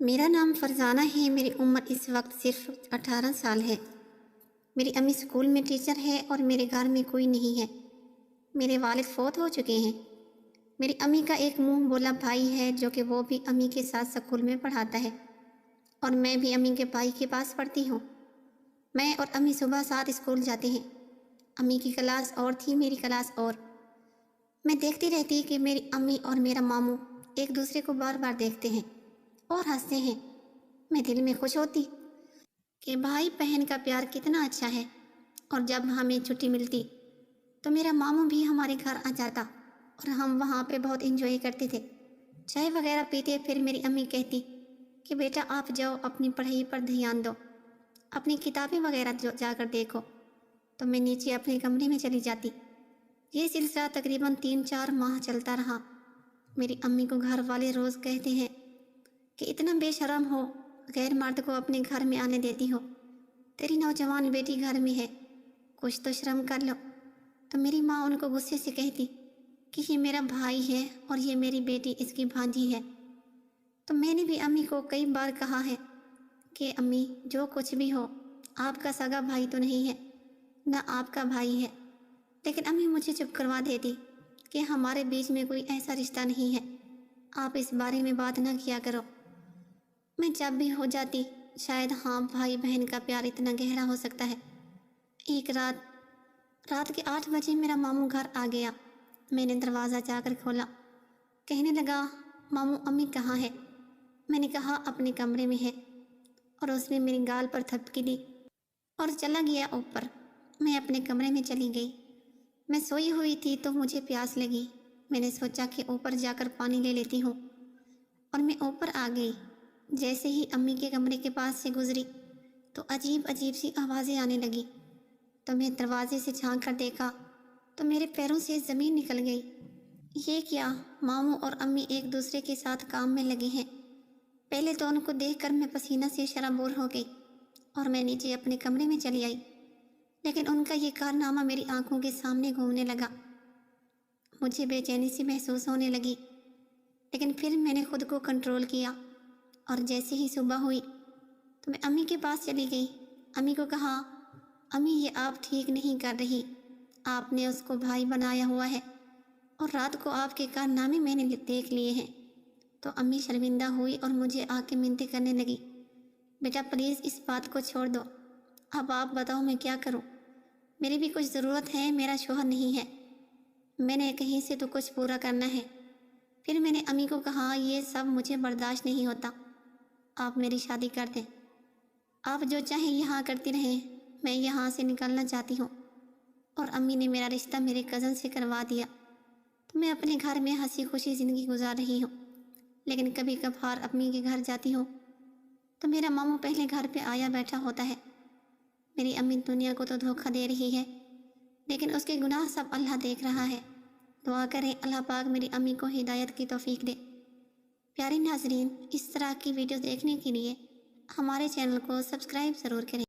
میرا نام فرزانہ ہے۔ میری عمر اس وقت صرف 18 سال ہے۔ میری امی اسکول میں ٹیچر ہے اور میرے گھر میں کوئی نہیں ہے۔ میرے والد فوت ہو چکے ہیں۔ میری امی کا ایک منہ بولا بھائی ہے جو کہ وہ بھی امی کے ساتھ اسکول میں پڑھاتا ہے اور میں بھی امی کے بھائی کے پاس پڑھتی ہوں۔ میں اور امی صبح ساتھ اسکول جاتے ہیں۔ امی کی کلاس اور تھی، میری کلاس اور۔ میں دیکھتی رہتی کہ میری امی اور میرا ماموں ایک دوسرے کو بار بار دیکھتے ہیں اور ہنستے ہیں۔ میں دل میں خوش ہوتی کہ بھائی بہن کا پیار کتنا اچھا ہے، اور جب ہمیں چھٹی ملتی تو میرا ماموں بھی ہمارے گھر آ جاتا اور ہم وہاں پہ بہت انجوائے کرتے تھے، چائے وغیرہ پیتے۔ پھر میری امی کہتی کہ بیٹا آپ جاؤ اپنی پڑھائی پر دھیان دو، اپنی کتابیں وغیرہ جا کر دیکھو۔ تو میں نیچے اپنے کمرے میں چلی جاتی۔ یہ سلسلہ تقریباً 3-4 ماہ چلتا رہا۔ میری امی کو گھر والے روز کہتے ہیں کہ اتنا بے شرم ہو، غیر مرد کو اپنے گھر میں آنے دیتی ہو، تیری نوجوان بیٹی گھر میں ہے، کچھ تو شرم کر لو۔ تو میری ماں ان کو غصے سے کہتی کہ یہ میرا بھائی ہے اور یہ میری بیٹی اس کی بھانجی ہے۔ تو میں نے بھی امی کو کئی بار کہا ہے کہ امی جو کچھ بھی ہو، آپ کا سگا بھائی تو نہیں ہے، نہ آپ کا بھائی ہے، لیکن امی مجھے چپ کروا دیتی کہ ہمارے بیچ میں کوئی ایسا رشتہ نہیں ہے، آپ اس بارے میں بات نہ کیا کرو۔ میں جب بھی ہو جاتی شاید ہاں بھائی بہن کا پیار اتنا گہرا ہو سکتا ہے۔ ایک رات کے 8 بجے میرا ماموں گھر آ گیا۔ میں نے دروازہ جا کر کھولا، کہنے لگا ماموں امی کہاں ہے؟ میں نے کہا اپنے کمرے میں ہے، اور اس نے میری گال پر تھپکی دی اور چلا گیا اوپر۔ میں اپنے کمرے میں چلی گئی۔ میں سوئی ہوئی تھی تو مجھے پیاس لگی۔ میں نے سوچا کہ اوپر جا کر پانی لے لیتی ہوں، اور میں اوپر آ گئی۔ جیسے ہی امی کے کمرے کے پاس سے گزری تو عجیب سی آوازیں آنے لگی۔ تو میں دروازے سے جھانک کر دیکھا تو میرے پیروں سے زمین نکل گئی۔ یہ کیا؟ ماموں اور امی ایک دوسرے کے ساتھ کام میں لگے ہیں۔ پہلے تو ان کو دیکھ کر میں پسینہ سے شرابور ہو گئی اور میں نیچے اپنے کمرے میں چلی آئی، لیکن ان کا یہ کارنامہ میری آنکھوں کے سامنے گھومنے لگا۔ مجھے بے چینی سی محسوس ہونے لگی، لیکن پھر میں نے خود کو کنٹرول کیا، اور جیسے ہی صبح ہوئی تو میں امی کے پاس چلی گئی۔ امی کو کہا امی یہ آپ ٹھیک نہیں کر رہی، آپ نے اس کو بھائی بنایا ہوا ہے اور رات کو آپ کے کارنامے میں نے دیکھ لیے ہیں۔ تو امی شرمندہ ہوئی اور مجھے آ کے منتیں کرنے لگی، بیٹا پلیز اس بات کو چھوڑ دو، اب آپ بتاؤ میں کیا کروں؟ میری بھی کچھ ضرورت ہے، میرا شوہر نہیں ہے، میں نے کہیں سے تو کچھ پورا کرنا ہے۔ پھر میں نے امی کو کہا یہ سب مجھے برداشت نہیں ہوتا، آپ میری شادی کر دیں، آپ جو چاہیں یہاں کرتی رہیں، میں یہاں سے نکلنا چاہتی ہوں۔ اور امی نے میرا رشتہ میرے کزن سے کروا دیا۔ تو میں اپنے گھر میں ہنسی خوشی زندگی گزار رہی ہوں، لیکن کبھی کبھار امی کے گھر جاتی ہوں تو میرا ماموں پہلے گھر پہ آیا بیٹھا ہوتا ہے۔ میری امی دنیا کو تو دھوکہ دے رہی ہے، لیکن اس کے گناہ سب اللہ دیکھ رہا ہے۔ دعا کریں اللہ پاک میری امی کو ہدایت کی توفیق دے۔ پیارے ناظرین، اس طرح کی ویڈیوز دیکھنے کے لیے ہمارے چینل کو سبسکرائب ضرور کریں۔